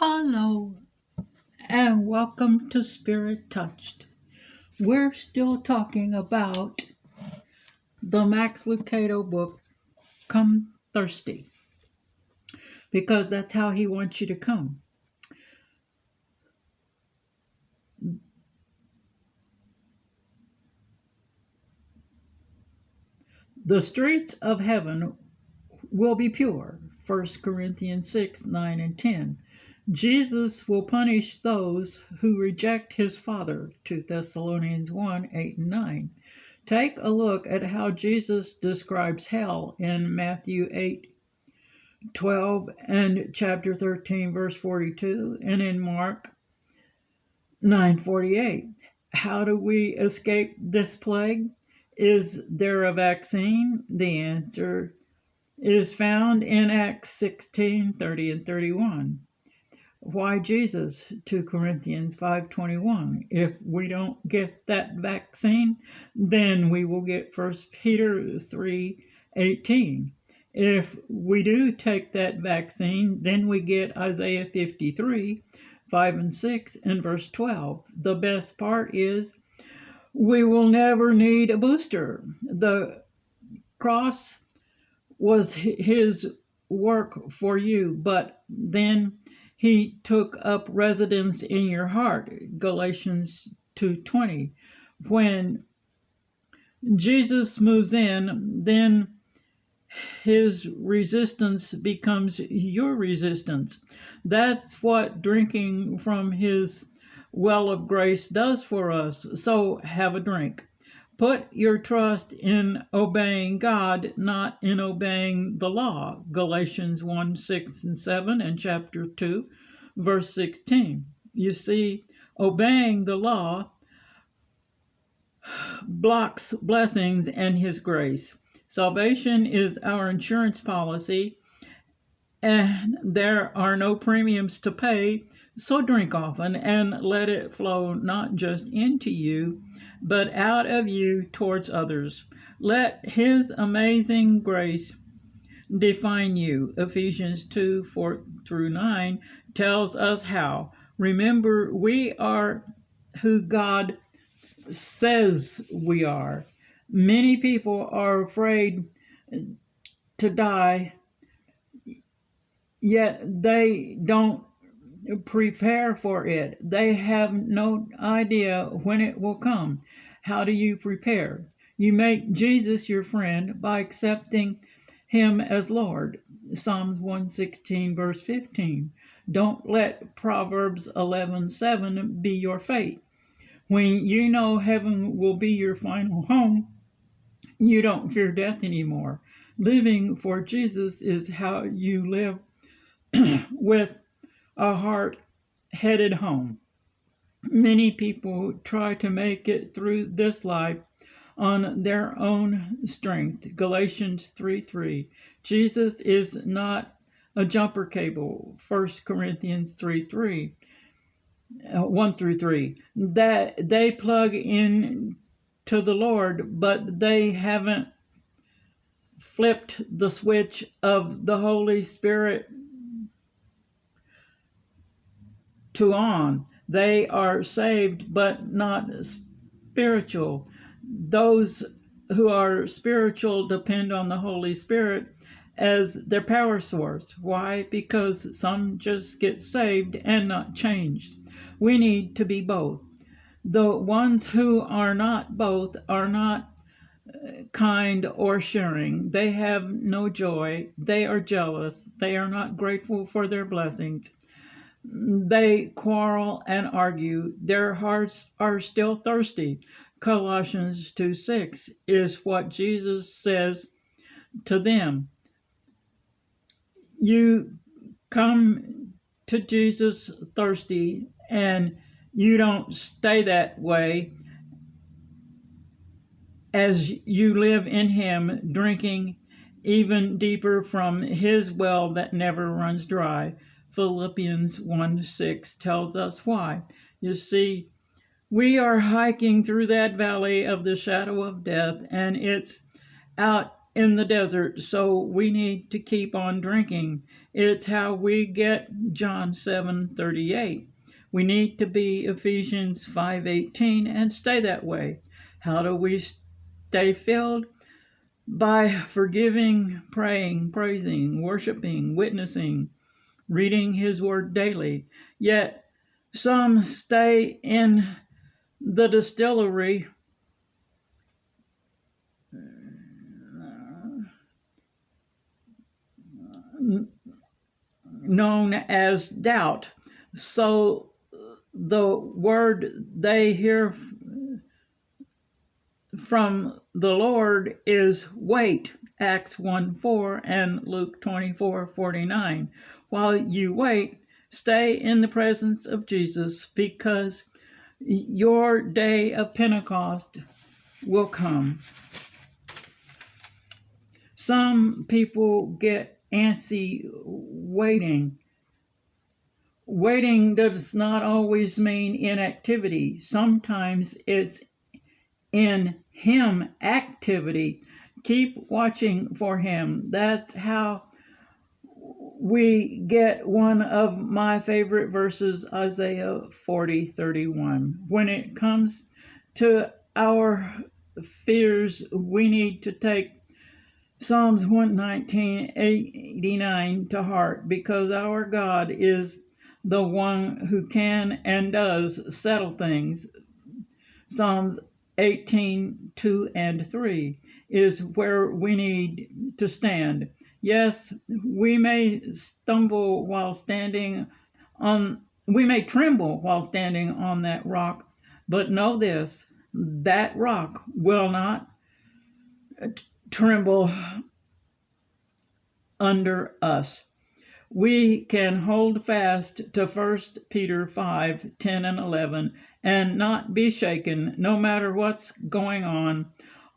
Hello and welcome to Spirit Touched. We're still talking about the Max Lucado book, Come Thirsty, because that's how he wants you to come. The streets of heaven will be pure, 1 Corinthians 6, 9, and 10. Jesus will punish those who reject his Father, 2 Thessalonians 1, 8, and 9. Take a look at how Jesus describes hell in Matthew 8:12 and chapter 13, verse 42, and in Mark 9:48. How do we escape this plague? Is there a vaccine? The answer is found in Acts 16:30 and 31. Why Jesus? 2 Corinthians 5:21. If we don't get that vaccine, then we will get 1 Peter 3:18. If we do take that vaccine, then we get Isaiah 53, 5 and 6, and verse 12. The best part is we will never need a booster. The cross was his work for you, but then he took up residence in your heart, Galatians 2:20. When Jesus moves in, then his resistance becomes your resistance. That's what drinking from his well of grace does for us. So have a drink. Put your trust in obeying God, not in obeying the law. Galatians 1, 6 and 7 and chapter 2, verse 16. You see, obeying the law blocks blessings and his grace. Salvation is our insurance policy, and there are no premiums to pay. So drink often and let it flow not just into you, but out of you towards others. Let his amazing grace define you. Ephesians 2, 4 through 9 tells us how. Remember, we are who God says we are. Many people are afraid to die, yet they don't prepare for it. They have no idea when it will come. How do you prepare? You make Jesus your friend by accepting him as Lord. Psalms 116, verse 15. Don't let Proverbs 11:7 be your fate. When you know heaven will be your final home, you don't fear death anymore. Living for Jesus is how you live with a heart headed home. Many people try to make it through this life on their own strength. Galatians 3:3. Jesus is not a jumper cable. 1 Corinthians 3:3. 1 through 3. That they plug in to the Lord, but they haven't flipped the switch of the Holy Spirit to on. They are saved, but not spiritual. Those who are spiritual depend on the Holy Spirit as their power source. Why? Because some just get saved and not changed. We need to be both. The ones who are not both are not kind or sharing. They have no joy. They are jealous. They are not grateful for their blessings. They quarrel and argue. Their hearts are still thirsty. Colossians 2:6 is what Jesus says to them. You come to Jesus thirsty and you don't stay that way as you live in him, drinking even deeper from his well that never runs dry. Philippians 1:6 tells us why. You see, we are hiking through that valley of the shadow of death, and it's out in the desert, so we need to keep on drinking. It's how we get John 7:38. We need to be Ephesians 5:18 and stay that way. How do we stay filled? By forgiving, praying, praising, worshiping, witnessing, reading His Word daily. Yet some stay in the distillery known as doubt. So the word they hear from the Lord is wait, Acts 1:4 and Luke 24:49. While you wait, stay in the presence of Jesus, because your day of Pentecost will come. Some people get antsy waiting. Waiting does not always mean inactivity. Sometimes it's in Him activity. Keep watching for Him. That's how we get one of my favorite verses, Isaiah 40:31. When it comes to our fears, we need to take Psalms 119:89 to heart, because our God is the one who can and does settle things. Psalms 18:2 and 3 is where we need to stand. Yes, we may stumble while standing on, we may tremble while standing on that rock, but know this, that rock will not tremble under us. We can hold fast to 1 Peter 5:10 and 11 and not be shaken, no matter what's going on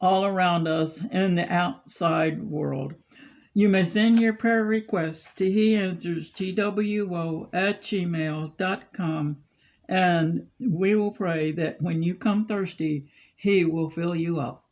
all around us in the outside world. You may send your prayer requests to heanswerstwo@gmail.com, and we will pray that when you come thirsty, He will fill you up.